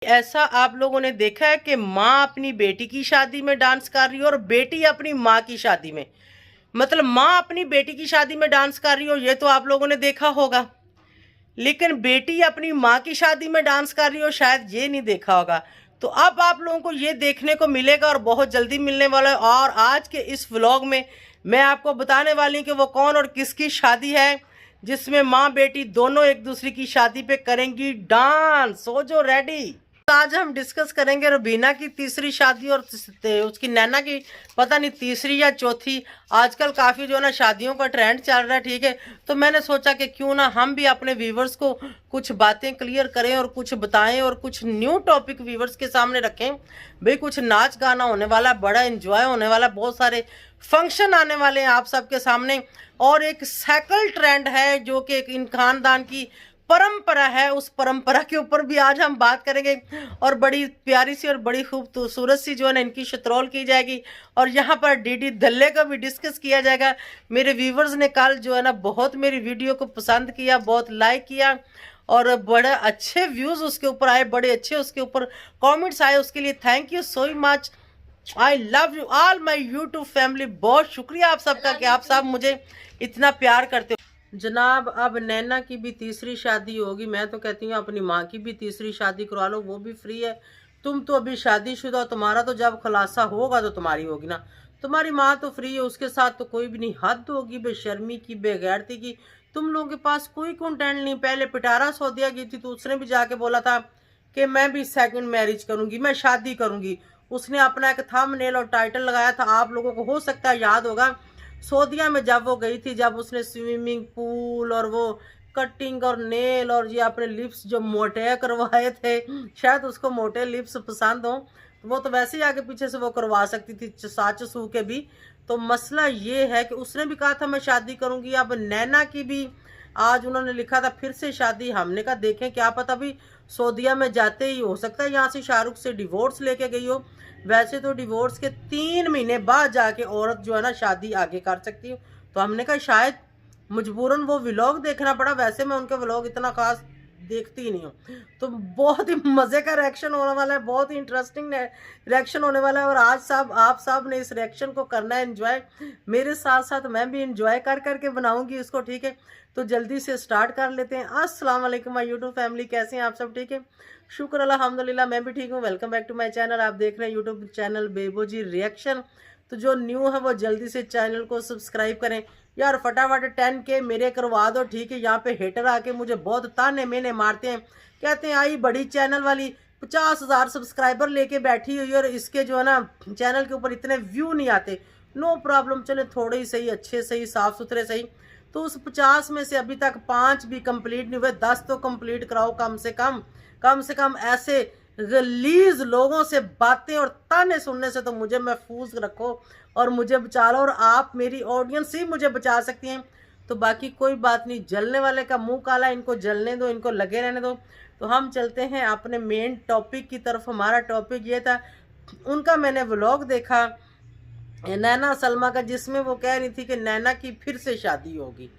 ऐसा आप लोगों ने देखा है कि माँ अपनी बेटी की शादी में डांस कर रही हो और बेटी अपनी माँ की शादी में, मतलब माँ अपनी बेटी की शादी में डांस कर रही हो, ये तो आप लोगों ने देखा होगा। लेकिन बेटी अपनी माँ की शादी में डांस कर रही हो, शायद ये नहीं देखा होगा। तो अब आप लोगों को ये देखने को मिलेगा और बहुत जल्दी मिलने वाला है। और आज के इस व्लॉग में मैं आपको बताने वाली हूँ कि वो कौन और किसकी शादी है, जिसमें माँ बेटी दोनों एक दूसरे की शादी पे करेंगी डांस। सो जो रेडी। आज हम डिस्कस करेंगे रबीना की तीसरी शादी और उसकी नैना की पता नहीं तीसरी या चौथी। आजकल काफ़ी जो है ना शादियों का ट्रेंड चल रहा है, ठीक है। तो मैंने सोचा कि क्यों ना हम भी अपने व्यूवर्स को कुछ बातें क्लियर करें और कुछ बताएं और कुछ न्यू टॉपिक व्यूवर्स के सामने रखें। भाई कुछ नाच गाना होने वाला, बड़ा एंजॉय होने वाला, बहुत सारे फंक्शन आने वाले हैं आप सबके सामने। और एक साइकिल ट्रेंड है जो कि एक इन खानदान की परंपरा है, उस परंपरा के ऊपर भी आज हम बात करेंगे। और बड़ी प्यारी सी और बड़ी खूबसूरत सी जो है ना इनकी शतरौल की जाएगी। और यहाँ पर डीडी दल्ले का भी डिस्कस किया जाएगा। मेरे व्यूवर्स ने कल जो है ना बहुत मेरी वीडियो को पसंद किया, बहुत लाइक किया और बड़े अच्छे व्यूज़ उसके ऊपर आए, बड़े अच्छे उसके ऊपर कमेंट्स आए। उसके लिए thank you so much. I love you all my YouTube family. बहुत शुक्रिया आप सबका कि आप सब मुझे इतना प्यार करते हो। जनाब अब नैना की भी तीसरी शादी होगी। मैं तो कहती हूँ अपनी माँ की भी तीसरी शादी करवा लो, वो भी फ्री है। तुम तो अभी शादीशुदा, तुम्हारा तो जब खुलासा होगा तो तुम्हारी होगी ना। तुम्हारी माँ तो फ्री है, उसके साथ तो कोई भी नहीं। हद होगी बेशर्मी की, बेगैरती की। तुम लोगों के पास कोई कंटेंट नहीं। पहले पिटारा सौदिया गई थी तो उसने भी जाके बोला था कि मैं भी सेकंड मैरिज करूंगी, मैं शादी करूंगी। उसने अपना एक थंबनेल और टाइटल लगाया था, आप लोगों को हो सकता है याद होगा। सऊदीया में जब वो गई थी, जब उसने स्विमिंग पूल और वो कटिंग और नेल और ये अपने लिप्स जो मोटे करवाए थे, शायद उसको मोटे लिप्स पसंद हो, तो वो तो वैसे ही आगे पीछे से वो करवा सकती थी साच सू के भी। तो मसला ये है कि उसने भी कहा था मैं शादी करूंगी। अब नैना की भी आज उन्होंने लिखा था फिर से शादी। हमने कहा देखें क्या पता भी सऊदीया में जाते ही हो सकता है यहाँ से शाहरुख से डिवोर्स लेके गई हो। वैसे तो डिवोर्स के 3 महीने बाद जाके औरत जो है ना शादी आगे कर सकती है। तो हमने कहा शायद मजबूरन वो व्लॉग देखना पड़ा। वैसे मैं उनके व्लॉग इतना खास देखती ही नहीं हूँ। तो बहुत ही मज़े का रिएक्शन होने वाला है, बहुत ही इंटरेस्टिंग रिएक्शन होने वाला है। और आज सब आप सब ने इस रिएक्शन को करना है एंजॉय, मेरे साथ साथ मैं भी एंजॉय कर करके बनाऊंगी इसको, ठीक है। तो जल्दी से स्टार्ट कर लेते हैं। अस्सलाम वालेकुम माय यूट्यूब फैमिली, कैसे हैं आप सब? ठीक है, शुक्र अल्हम्दुलिल्लाह, मैं भी ठीक हूँ। Welcome back to my channel. आप देख रहे हैं यूट्यूब चैनल बेबोजी रिएक्शन। तो जो न्यू है वो जल्दी से चैनल को सब्सक्राइब करें यार, फटाफट 10K मेरे करवा दो, ठीक है। यहाँ पे हेटर आके मुझे बहुत ताने मेने मारते हैं, कहते हैं आई बड़ी चैनल वाली 50,000 सब्सक्राइबर लेके बैठी हुई और इसके जो है ना चैनल के ऊपर इतने व्यू नहीं आते। नो प्रॉब्लम, चले थोड़े ही सही, अच्छे सही, साफ सुथरे सही। तो उस 50 में से अभी तक 5 भी कंप्लीट नहीं हुए, 10 तो कंप्लीट कराओ कम से कम। कम से कम ऐसे गलीज लोगों से बातें और ताने सुनने से तो मुझे महफूज रखो और मुझे बचा लो। और आप मेरी ऑडियंस ही मुझे बचा सकती हैं। तो बाकी कोई बात नहीं, जलने वाले का मुंह काला, इनको जलने दो, इनको लगे रहने दो। तो हम चलते हैं अपने मेन टॉपिक की तरफ। हमारा टॉपिक ये था, उनका मैंने व्लॉग देखा नैना सलमा का, जिसमें वो कह रही थी कि नैना की फिर से शादी होगी।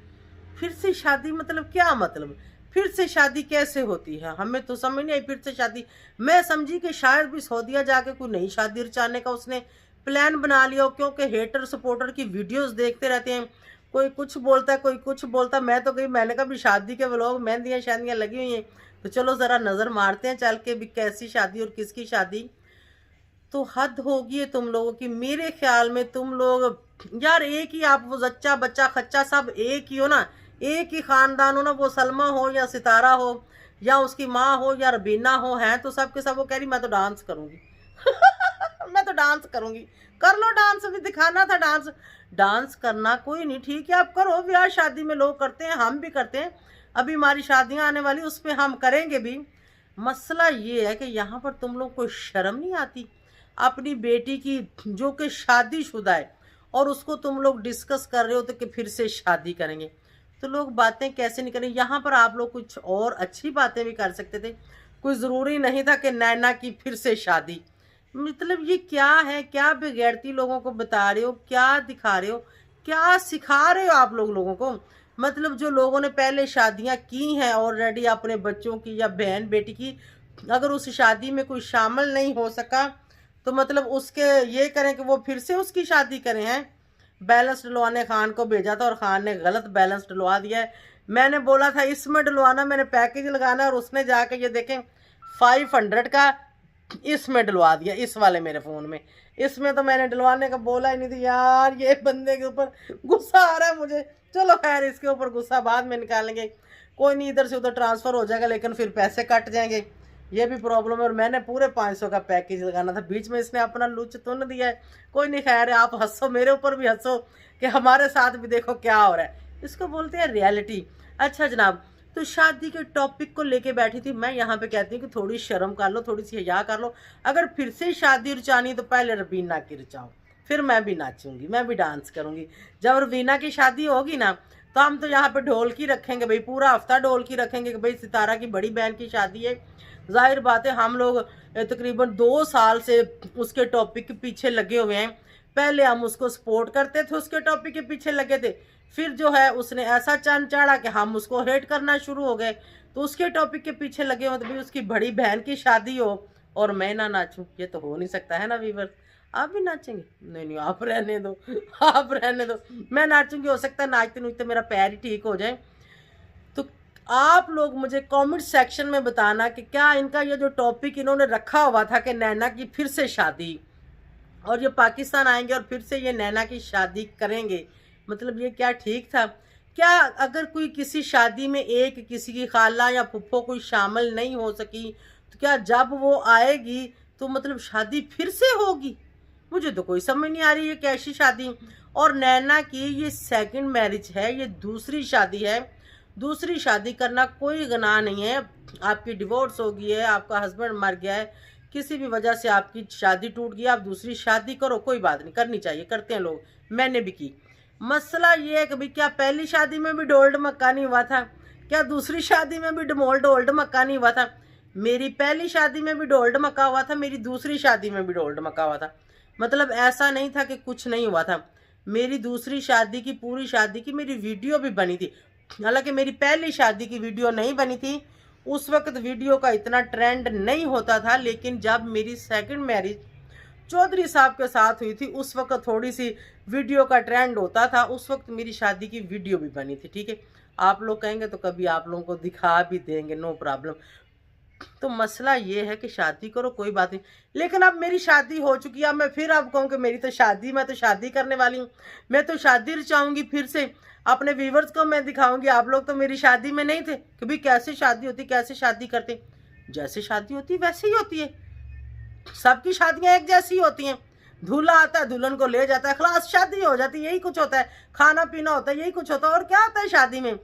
फिर से शादी मतलब क्या मतलब? फिर से शादी कैसे होती है? हमें तो समझ नहीं आई फिर से शादी। मैं समझी कि शायद भी सऊदीया जाके कोई नई शादी रचाने का उसने प्लान बना लिया हो, क्योंकि हेटर सपोर्टर की वीडियोस देखते रहते हैं। कोई कुछ बोलता है, कोई कुछ बोलता है। मैं तो गई, मैंने कहा भी शादी के व्लॉग, मेहंदियाँ शादियाँ लगी हुई हैं, तो चलो ज़रा नज़र मारते हैं चल के भी कैसी शादी और किसकी शादी। तो हद होगी है तुम लोगों की। मेरे ख्याल में तुम लोग यार एक ही, आप वो जच्चा बच्चा खच्चा सब एक ही हो ना, एक ही खानदान हो ना। वो सलमा हो या सितारा हो या उसकी माँ हो या रबीना हो, हैं तो सब के सब। वो कह रही मैं तो डांस करूंगी मैं तो डांस करूंगी। कर लो डांस, अभी दिखाना था डांस। डांस करना कोई नहीं, ठीक है आप करो। ब्याह शादी में लोग करते हैं, हम भी करते हैं। अभी हमारी शादियां आने वाली, उस पर हम करेंगे भी। मसला ये है कि यहाँ पर तुम लोग को शर्म नहीं आती अपनी बेटी की, जो कि शादीशुदा है, और उसको तुम लोग डिस्कस कर रहे हो तो कि फिर से शादी करेंगे। तो लोग बातें कैसे नहीं करें? यहाँ पर आप लोग कुछ और अच्छी बातें भी कर सकते थे। कोई ज़रूरी नहीं था कि नैना की फिर से शादी। मतलब ये क्या है? क्या बेगैरती लोगों को बता रहे हो? क्या दिखा रहे हो? क्या सिखा रहे हो आप लोगों को? मतलब जो लोगों ने पहले शादियां की हैं ऑलरेडी अपने बच्चों की या बहन बेटी की, अगर उस शादी में कोई शामिल नहीं हो सका तो मतलब उसके ये करें कि वो फिर से उसकी शादी करें हैं। बैलेंस डलवाने खान को भेजा था और खान ने गलत बैलेंस डलवा दिया है। मैंने बोला था इसमें डलवाना, मैंने पैकेज लगाना, और उसने जाके ये देखें 500 का इसमें डलवा दिया, इस वाले मेरे फ़ोन में। इसमें तो मैंने डलवाने का बोला ही नहीं थी यार। ये बंदे के ऊपर गुस्सा आ रहा है मुझे। चलो खैर, इसके ऊपर गुस्सा बाद में निकालेंगे, कोई नहीं, इधर से उधर ट्रांसफ़र हो जाएगा, लेकिन फिर पैसे कट जाएंगे, ये भी प्रॉब्लम है। और मैंने पूरे 500 का पैकेज लगाना था, बीच में इसने अपना लुच तुन दिया है। कोई नहीं, खैर है, आप हंसो, मेरे ऊपर भी हंसो कि हमारे साथ भी देखो क्या हो रहा है। इसको बोलते हैं रियलिटी। अच्छा जनाब, तो शादी के टॉपिक को लेके बैठी थी मैं। यहाँ पे कहती हूँ कि थोड़ी शर्म कर लो, थोड़ी सी हया कर लो। अगर फिर से शादी रचानी तो पहले रबीना की रचाओ, फिर मैं भी नाचूंगी, मैं भी डांस करूंगी। जब रबीना की शादी होगी ना, तो हम तो यहाँ पे ढोलकी रखेंगे भाई, पूरा हफ्ता ढोलकी रखेंगे कि भाई सितारा की बड़ी बहन की शादी है। जाहिर बात है, हम लोग तकरीबन 2 साल से उसके टॉपिक के पीछे लगे हुए हैं। पहले हम उसको सपोर्ट करते थे, उसके टॉपिक के पीछे लगे थे, फिर जो है उसने ऐसा चंद चाड़ा कि हम उसको हेट करना शुरू हो गए, तो उसके टॉपिक के पीछे लगे हो। तो भाई उसकी बड़ी बहन की शादी हो और मैं ना नाचूं, ये तो हो नहीं सकता है ना वीवर। आप भी नाचेंगे? नहीं नहीं, आप रहने दो, आप रहने दो, मैं नाचूंगी। हो सकता है नाचते नाचते मेरा पैर ही ठीक हो जाए। तो आप लोग मुझे कमेंट सेक्शन में बताना कि क्या इनका ये जो टॉपिक इन्होंने रखा हुआ था कि नैना की फिर से शादी, और ये पाकिस्तान आएंगे और फिर से ये नैना की शादी करेंगे, मतलब ये क्या ठीक था? क्या अगर कोई किसी शादी में एक किसी की खाला या फुफ्फो कोई शामिल नहीं हो सकी, तो क्या जब वो आएगी तो मतलब शादी फिर से होगी? मुझे तो कोई समझ नहीं आ रही है कैसी शादी। और नैना की ये सेकंड मैरिज है, ये दूसरी शादी है। दूसरी शादी करना कोई गुनाह नहीं है। आपकी डिवोर्स हो गई है, आपका हस्बैंड मर गया है, किसी भी वजह से आपकी शादी टूट गई, आप दूसरी शादी करो, कोई बात नहीं, करनी चाहिए, करते हैं लोग, मैंने भी की। मसला ये है कि भाई क्या पहली शादी में भी डोल्ड मक्का नहीं हुआ था? क्या दूसरी शादी में भी डोल्ड मक्का नहीं हुआ था? मेरी पहली शादी में भी डोल्ड मक्का हुआ था, मेरी दूसरी शादी में भी डोल्ड मक्का हुआ था। मतलब ऐसा नहीं था कि कुछ नहीं हुआ था। मेरी दूसरी शादी की, पूरी शादी की मेरी वीडियो भी बनी थी। हालांकि मेरी पहली शादी की वीडियो नहीं बनी थी, उस वक्त वीडियो का इतना ट्रेंड नहीं होता था। लेकिन जब मेरी सेकंड मैरिज चौधरी साहब के साथ हुई थी, उस वक्त थोड़ी सी वीडियो का ट्रेंड होता था, उस वक्त मेरी शादी की वीडियो भी बनी थी। ठीक है, आप लोग कहेंगे तो कभी आप लोगों को दिखा भी देंगे, नो प्रॉब्लम। तो मसला ये है कि शादी करो, कोई बात नहीं, लेकिन अब मेरी शादी हो चुकी है। अब मैं फिर अब कहूँ कि मेरी तो शादी, मैं तो शादी करने वाली हूँ, मैं तो शादी रचाऊंगी फिर से, अपने व्यूवर्स को मैं दिखाऊंगी। आप लोग तो मेरी शादी में नहीं थे कि भाई कैसे शादी होती, कैसे शादी करते। जैसे शादी होती है वैसे ही होती है, सबकी शादियां एक जैसी होती हैं। दूल्हा आता है, दुल्हन को ले जाता है, खलास शादी हो जाती है, यही कुछ होता है। खाना पीना होता है, यही कुछ होता है। और क्या होता है शादी में?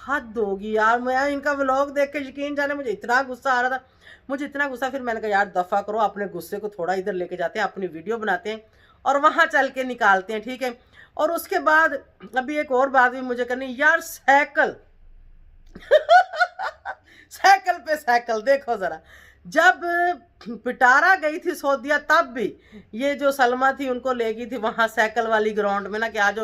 हद होगी यार। मैं इनका व्लॉग देख के यकीन जाने मुझे इतना गुस्सा आ रहा था, मुझे इतना गुस्सा, फिर मैंने कहा यार दफ़ा करो, अपने गुस्से को थोड़ा इधर लेके जाते हैं, अपनी वीडियो बनाते हैं और वहाँ चल के निकालते हैं, ठीक है। और उसके बाद अभी एक और बात भी मुझे करनी यार, साइकिल साइकिल पे साइकिल देखो ज़रा। जब पिटारा गई थी सऊदीया, तब भी ये जो सलमा थी उनको ले गई थी वहाँ साइकिल वाली ग्राउंड में ना, कि आज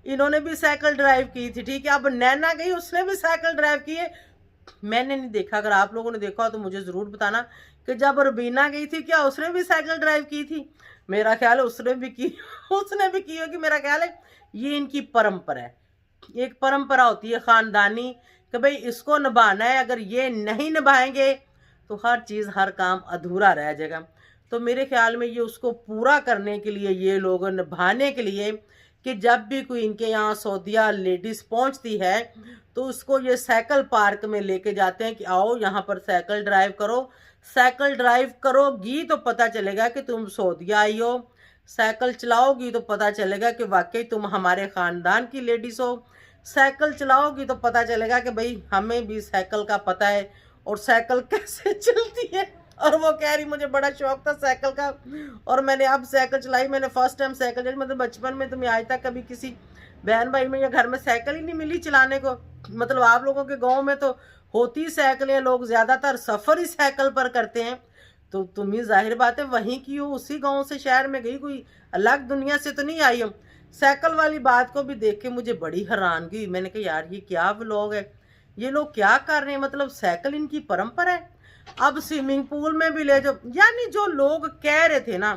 इन्होंने भी साइकिल ड्राइव की थी, ठीक है। अब नैना गई, उसने भी साइकिल ड्राइव की है, मैंने नहीं देखा। अगर आप लोगों ने देखा हो तो मुझे ज़रूर बताना कि जब रबीना गई थी क्या उसने भी साइकिल ड्राइव की थी? मेरा ख्याल है उसने भी की उसने भी की होगी, मेरा ख्याल है। ये इनकी परंपरा है, एक परंपरा होती है ख़ानदानी कि भाई इसको निभाना है, अगर ये नहीं निभाएंगे तो हर चीज़, हर काम अधूरा रह जाएगा। तो मेरे ख्याल में ये उसको पूरा करने के लिए, ये लोग निभाने के लिए, कि जब भी कोई इनके यहाँ सऊदीया लेडीज़ पहुँचती है तो उसको ये साइकिल पार्क में लेके जाते हैं कि आओ यहाँ पर साइकिल ड्राइव करो। साइकिल ड्राइव करोगी तो पता चलेगा कि तुम सऊदीया आई हो, साइकिल चलाओगी तो पता चलेगा कि वाकई तुम हमारे ख़ानदान की लेडीज़ हो, साइकिल चलाओगी तो पता चलेगा कि भाई हमें भी साइकिल का पता है और साइकिल कैसे चलती है। और वो कह रही मुझे बड़ा शौक था साइकिल का और मैंने अब साइकिल चलाई, मैंने फर्स्ट टाइम साइकिल चलाई। मतलब बचपन में तुम्हें आज तक कभी किसी बहन भाई में या घर में साइकिल ही नहीं मिली चलाने को। मतलब आप लोगों के गांव में तो होती साइकिलें, लोग ज़्यादातर सफ़र ही साइकिल पर करते हैं। तो तुम्हें जाहिर बात है वहीं की हो, उसी गाँव से शहर में गई, कोई अलग दुनिया से तो नहीं आई हो। साइकिल वाली बात को भी देख के मुझे बड़ी हैरानगी हुई। मैंने कहा यार ये क्या व्लॉग है, ये लोग क्या कर रहे हैं? मतलब साइकिल इनकी परंपरा है। अब स्विमिंग पूल में भी ले जाओ। यानी जो लोग कह रहे थे ना,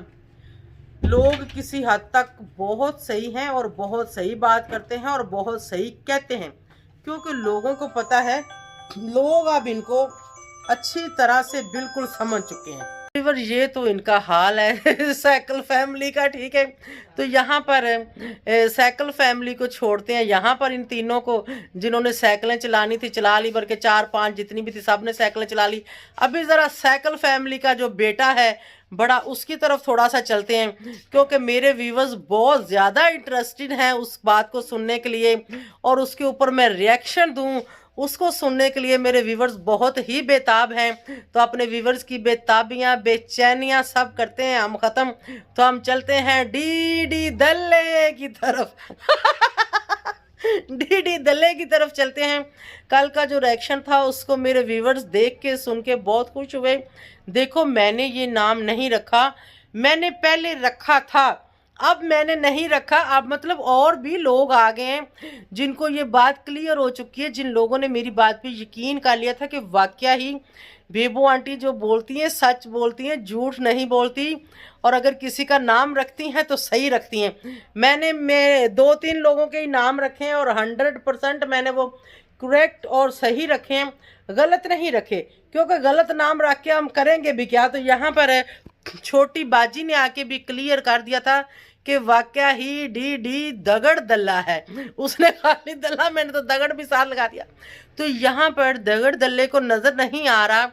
लोग किसी हद तक बहुत सही हैं और बहुत सही बात करते हैं और बहुत सही कहते हैं, क्योंकि लोगों को पता है, लोग अब इनको अच्छी तरह से बिल्कुल समझ चुके हैं। ये तो इनका हाल है साइकिल फैमिली का, ठीक है। तो यहाँ पर साइकिल फैमिली को छोड़ते हैं, यहाँ पर इन तीनों को जिन्होंने साइकिलें चलानी थी चला ली, बल्कि 4-5 जितनी भी थी सब ने साइकिलें चला ली। अभी ज़रा साइकिल फैमिली का जो बेटा है बड़ा, उसकी तरफ थोड़ा सा चलते हैं, क्योंकि मेरे व्यूवर्स बहुत ज़्यादा इंटरेस्टेड हैं उस बात को सुनने के लिए, और उसके ऊपर मैं रिएक्शन दूं उसको सुनने के लिए मेरे व्यूवर्स बहुत ही बेताब हैं। तो अपने व्यूवर्स की बेताबियां बेचैनियां सब करते हैं हम ख़त्म। तो हम चलते हैं डी दल्ले की तरफ डी दल्ले की तरफ चलते हैं। कल का जो रिएक्शन था उसको मेरे व्यूवर्स देख के सुन के बहुत खुश हुए। देखो, मैंने ये नाम नहीं रखा, मैंने पहले रखा था, अब मैंने नहीं रखा। अब मतलब और भी लोग आ गए हैं जिनको ये बात क्लियर हो चुकी है, जिन लोगों ने मेरी बात पे यकीन कर लिया था कि वाकया ही बेबू आंटी जो बोलती हैं सच बोलती हैं, झूठ नहीं बोलती, और अगर किसी का नाम रखती हैं तो सही रखती हैं। मैं 2-3 लोगों के ही नाम रखे हैं और 100% मैंने वो करेक्ट और सही रखे हैं, गलत नहीं रखे, क्योंकि गलत नाम रख के हम करेंगे भी क्या। तो यहाँ पर है, छोटी बाजी ने आके भी क्लियर कर दिया था कि वाकया ही डी दगड़ दल्ला है। उसने खाली दल्ला, मैंने तो दगड़ भी साथ लगा दिया। तो यहाँ पर दगड़ दल्ले को नजर नहीं आ रहा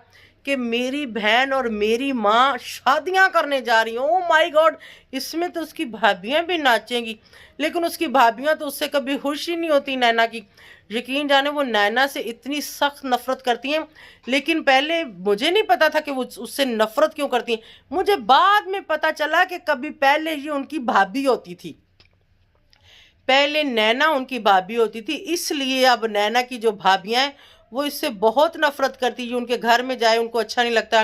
कि मेरी बहन और मेरी माँ शादियां करने जा रही हैं। ओ माय गॉड, इसमें तो उसकी भाभियां भी नाचेंगी, लेकिन उसकी भाभियां तो उससे कभी खुश ही नहीं होती नैना की। यकीन जाने वो नैना से इतनी सख्त नफरत करती हैं, लेकिन पहले मुझे नहीं पता था कि वो उससे नफरत क्यों करती हैं। मुझे बाद में पता चला कि कभी पहले ये उनकी भाभी होती थी, पहले नैना उनकी भाभी होती थी, इसलिए अब नैना की जो भाभियां हैं वो इससे बहुत नफरत करती है। ये उनके घर में जाए उनको अच्छा नहीं लगता,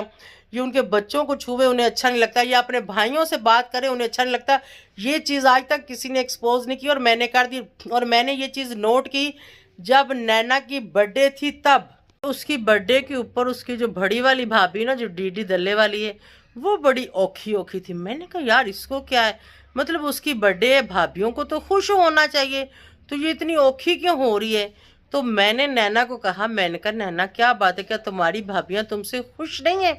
ये उनके बच्चों को छुए उन्हें अच्छा नहीं लगता, या अपने भाइयों से बात करे उन्हें अच्छा नहीं लगता। ये चीज़ आज तक किसी ने एक्सपोज नहीं की और मैंने कर दी। और मैंने ये चीज़ नोट की जब नैना की बर्थडे थी, तब उसकी बर्थडे के ऊपर उसकी जो बड़ी वाली भाभी ना, जो डी दल्ले वाली है, वो बड़ी औखी औखी थी। मैंने कहा यार इसको क्या है, मतलब उसकी बर्थडे है, भाभीियों को तो खुश होना चाहिए, तो ये इतनी औखी क्यों हो रही है। तो मैंने नैना को कहा, मैंने कहा नैना क्या बात है, क्या तुम्हारी भाभियां तुमसे खुश नहीं है,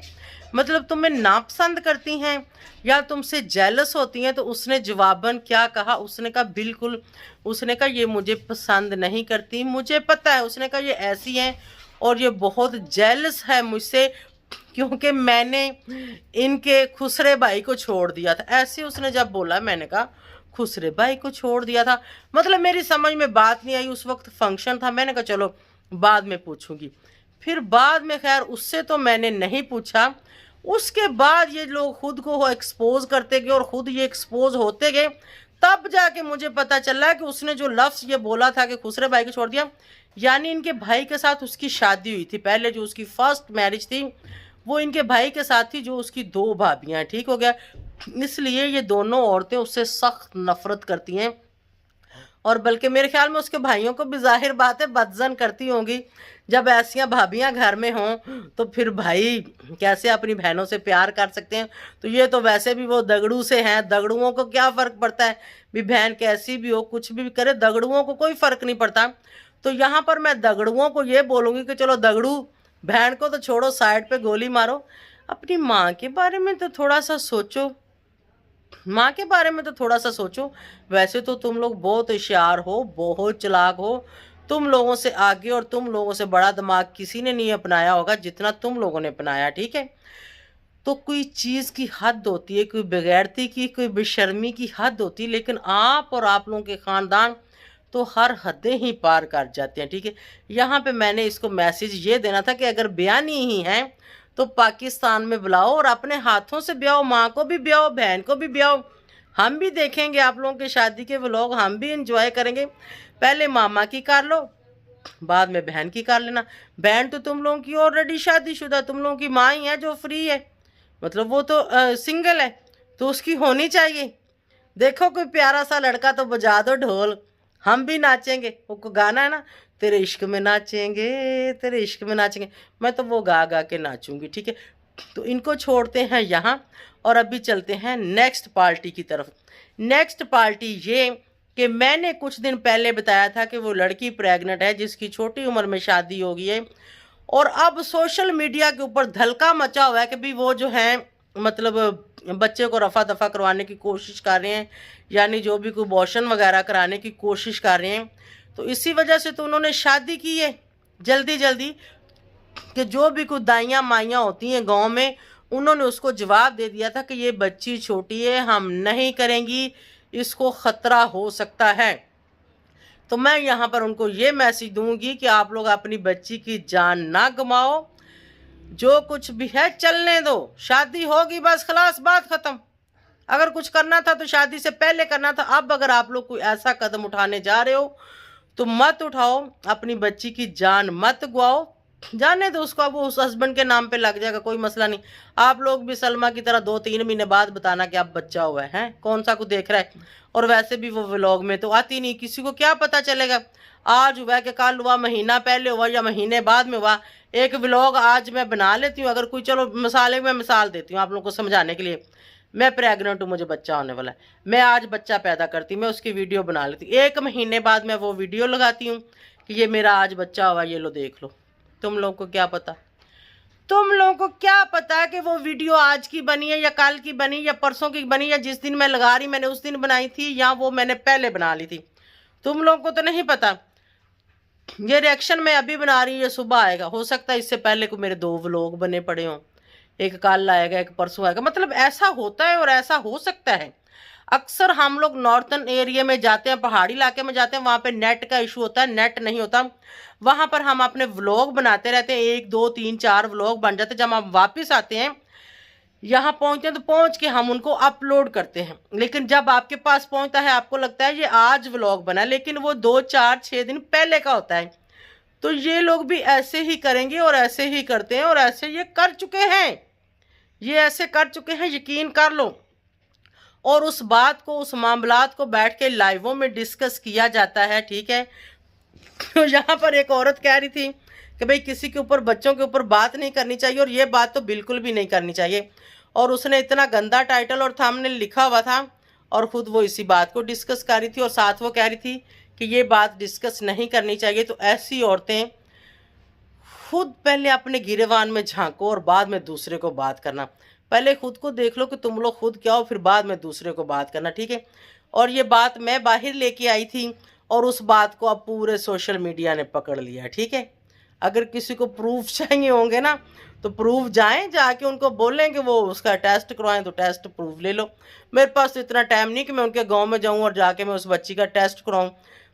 मतलब तुम्हें नापसंद करती हैं या तुमसे जेलस होती हैं। तो उसने जवाबन क्या कहा, उसने कहा बिल्कुल, उसने कहा ये मुझे पसंद नहीं करती, मुझे पता है। उसने कहा ये ऐसी हैं और ये बहुत जेलस है मुझसे, क्योंकि मैंने इनके खुसरे भाई को छोड़ दिया था। ऐसे उसने जब बोला, मैंने कहा खुसरे भाई को छोड़ दिया था, मतलब मेरी समझ में बात नहीं आई। उस वक्त फंक्शन था, मैंने कहा चलो बाद में पूछूंगी। फिर बाद में खैर उससे तो मैंने नहीं पूछा। उसके बाद ये लोग खुद को एक्सपोज करते गए और खुद ये एक्सपोज होते गए, तब जाके मुझे पता चला कि उसने जो लफ्ज़ ये बोला था कि खुसरे भाई को छोड़ दिया, यानी इनके भाई के साथ उसकी शादी हुई थी। पहले जो उसकी फर्स्ट मैरिज थी वो इनके भाई के साथ थी, जो उसकी 2 भाभियाँ, ठीक हो गया। इसलिए ये दोनों औरतें उससे सख्त नफरत करती हैं, और बल्कि मेरे ख्याल में उसके भाइयों को भी जाहिर बात है बदजन करती होंगी। जब ऐसियां भाभियां घर में हों तो फिर भाई कैसे अपनी बहनों से प्यार कर सकते हैं। तो ये तो वैसे भी वो दगड़ू से हैं, दगड़ुओं को क्या फ़र्क पड़ता है भी बहन कैसी भी हो, कुछ भी करे, दगड़ुओं को कोई फ़र्क नहीं पड़ता। तो यहाँ पर मैं दगड़ुओं को ये बोलूँगी कि चलो दगड़ू, बहन को तो छोड़ो, साइड पे गोली मारो, अपनी माँ के बारे में तो थोड़ा सा सोचो, माँ के बारे में तो थोड़ा सा सोचो। वैसे तो तुम लोग बहुत होशियार हो, बहुत चालाक हो, तुम लोगों से आगे और तुम लोगों से बड़ा दिमाग किसी ने नहीं अपनाया होगा जितना तुम लोगों ने अपनाया, ठीक है। तो कोई चीज़ की हद होती है, कोई बेगैरती की, कोई बेशर्मी की हद होती है, लेकिन आप और आप लोगों के ख़ानदान तो हर हदें ही पार कर जाते हैं, ठीक है। यहाँ पे मैंने इसको मैसेज ये देना था कि अगर बयानी ही है तो पाकिस्तान में बुलाओ और अपने हाथों से ब्याओ, माँ को भी ब्याओ, बहन को भी ब्याओ, हम भी देखेंगे आप लोगों के शादी के व्लॉग, हम भी इंजॉय करेंगे। पहले मामा की कर लो, बाद में बहन की कर लेना। बहन तो तुम लोगों की ऑलरेडी शादीशुदा, तुम लोगों की माँ ही है जो फ्री है, मतलब वो तो सिंगल है, तो उसकी होनी चाहिए। देखो कोई प्यारा सा लड़का तो बजा दो ढोल, हम भी नाचेंगे। वो गाना है ना, तेरे इश्क में नाचेंगे, तेरे इश्क में नाचेंगे, मैं तो वो गा गा के नाचूंगी, ठीक है। तो इनको छोड़ते हैं यहाँ और अभी चलते हैं नेक्स्ट पार्टी की तरफ। नेक्स्ट पार्टी ये कि मैंने कुछ दिन पहले बताया था कि वो लड़की प्रेग्नेंट है जिसकी छोटी उम्र में शादी हो गई है, और अब सोशल मीडिया के ऊपर धलका मचा हुआ है कि भी वो जो है मतलब बच्चे को रफा दफा करवाने की कोशिश कर रहे हैं, यानी जो भी कोई अबॉर्शन वगैरह कराने की कोशिश कर रहे हैं। तो इसी वजह से तो उन्होंने शादी की है जल्दी जल्दी, कि जो भी कुछ दाइयाँ माइयाँ होती हैं गांव में, उन्होंने उसको जवाब दे दिया था कि ये बच्ची छोटी है, हम नहीं करेंगी, इसको ख़तरा हो सकता है। तो मैं यहाँ पर उनको ये मैसेज दूंगी कि आप लोग अपनी बच्ची की जान ना गमाओ, जो कुछ भी है चलने दो, शादी होगी बस खलास, बात ख़त्म। अगर कुछ करना था तो शादी से पहले करना था। अब अगर आप लोग कोई ऐसा कदम उठाने जा रहे हो तो मत उठाओ, अपनी बच्ची की जान मत गवाओ, जाने दो उसको, वो उस हस्बैंड के नाम पे लग जाएगा, कोई मसला नहीं। आप लोग भी सलमा की तरह 2-3 महीने बाद बताना कि आप बच्चा हुआ है, कौन सा को देख रहा है। और वैसे भी वो व्लॉग में तो आती नहीं, किसी को क्या पता चलेगा आज हुआ कि कल हुआ, महीना पहले हुआ या महीने बाद में हुआ। एक व्लॉग आज मैं बना लेती हूँ, अगर कोई, चलो मिसाल देती हूँ आप लोगों को समझाने के लिए। मैं प्रेग्नेंट हूँ, मुझे बच्चा होने वाला है, मैं आज बच्चा पैदा करती, मैं उसकी वीडियो बना लेती, 1 महीने बाद मैं वो वीडियो लगाती हूँ कि ये मेरा आज बच्चा हुआ, ये लो देख लो। तुम लोगों को क्या पता, तुम लोगों को क्या पता कि वो वीडियो आज की बनी है या कल की बनी या परसों की बनी या जिस दिन मैं लगा रही मैंने उस दिन बनाई थी या वो मैंने पहले बना ली थी। तुम लोगों को तो नहीं पता। ये रिएक्शन मैं अभी बना रही हूँ, ये सुबह आएगा, हो सकता है इससे पहले को मेरे 2 व्लॉग बने पड़े हों, एक कल आएगा एक परसों आएगा, मतलब ऐसा होता है और ऐसा हो सकता है। अक्सर हम लोग नॉर्थन एरिया में जाते हैं, पहाड़ी इलाके में जाते हैं, वहाँ पे नेट का इशू होता है, नेट नहीं होता, वहाँ पर हम अपने व्लॉग बनाते रहते हैं, 1 2 3 4 व्लॉग बन जाते हैं। जब हम वापस आते हैं यहाँ पहुँचते हैं तो पहुँच के हम उनको अपलोड करते हैं, लेकिन जब आपके पास पहुँचता है आपको लगता है ये आज व्लॉग बना, लेकिन वो 2 4 6 दिन पहले का होता है। तो ये लोग भी ऐसे ही करेंगे और ऐसे ही करते हैं और ऐसे ये कर चुके हैं, ये ऐसे कर चुके हैं, यकीन कर लो। और उस बात को, उस मामलात को बैठ के लाइवों में डिस्कस किया जाता है, ठीक है। तो यहाँ पर एक औरत कह रही थी कि भाई किसी के ऊपर, बच्चों के ऊपर बात नहीं करनी चाहिए, और ये बात तो बिल्कुल भी नहीं करनी चाहिए। और उसने इतना गंदा टाइटल और थंबनेल लिखा हुआ था और ख़ुद वो इसी बात को डिस्कस कर रही थी, और साथ वो कह रही थी कि ये बात डिस्कस नहीं करनी चाहिए। तो ऐसी औरतें खुद पहले अपने गिरेबान में झांको और बाद में दूसरे को बात करना। पहले खुद को देख लो कि तुम लोग खुद क्या हो, फिर बाद में दूसरे को बात करना, ठीक है। और ये बात मैं बाहर लेके आई थी और उस बात को अब पूरे सोशल मीडिया ने पकड़ लिया, ठीक है। अगर किसी को प्रूफ चाहिए होंगे ना तो प्रूफ जाएं, जाके उनको बोलें कि वो उसका टेस्ट करवाएं, तो टेस्ट प्रूफ ले लो। मेरे पास तो इतना टाइम नहीं कि मैं उनके गांव में जाऊं और जाके मैं उस बच्ची का टेस्ट कराऊं।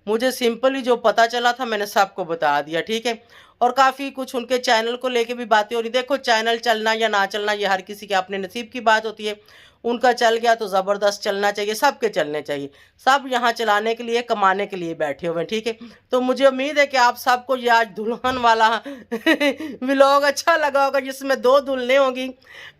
मुझे सिंपली जो पता चला था मैंने सबको बता दिया, ठीक है। और काफ़ी कुछ उनके चैनल को लेके भी बातें हो रही। देखो, चैनल चलना या ना चलना ये हर किसी के अपने नसीब की बात होती है। उनका चल गया तो ज़बरदस्त चलना चाहिए, सबके चलने चाहिए। सब यहाँ चलाने के लिए, कमाने के लिए बैठे हुए हैं, ठीक है। तो मुझे उम्मीद है कि आप सबको ये आज दुल्हन वाला व्लॉग अच्छा लगा होगा, जिसमें 2 दुल्हनें होंगी,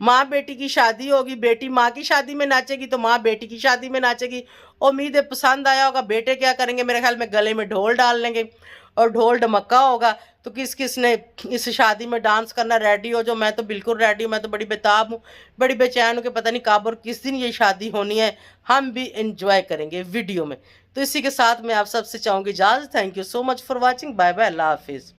माँ बेटी की शादी होगी, बेटी माँ की शादी में नाचेगी तो माँ बेटी की शादी में नाचेगी। उम्मीद है पसंद आया होगा। बेटे क्या करेंगे, मेरे ख्याल में गले में ढोल डाल लेंगे और ढोल ढमक्का होगा। तो किस किस ने इस शादी में डांस करना रेडी हो जो, मैं तो बिल्कुल रेडी हूँ, मैं तो बड़ी बेताब हूँ, बड़ी बेचैन हूँ कि पता नहीं कब और किस दिन ये शादी होनी है। हम भी एंजॉय करेंगे वीडियो में। तो इसी के साथ मैं आप सबसे चाहूँगी इजाज़त। Thank you so much for watching. Bye bye, अल्लाह हाफिज़।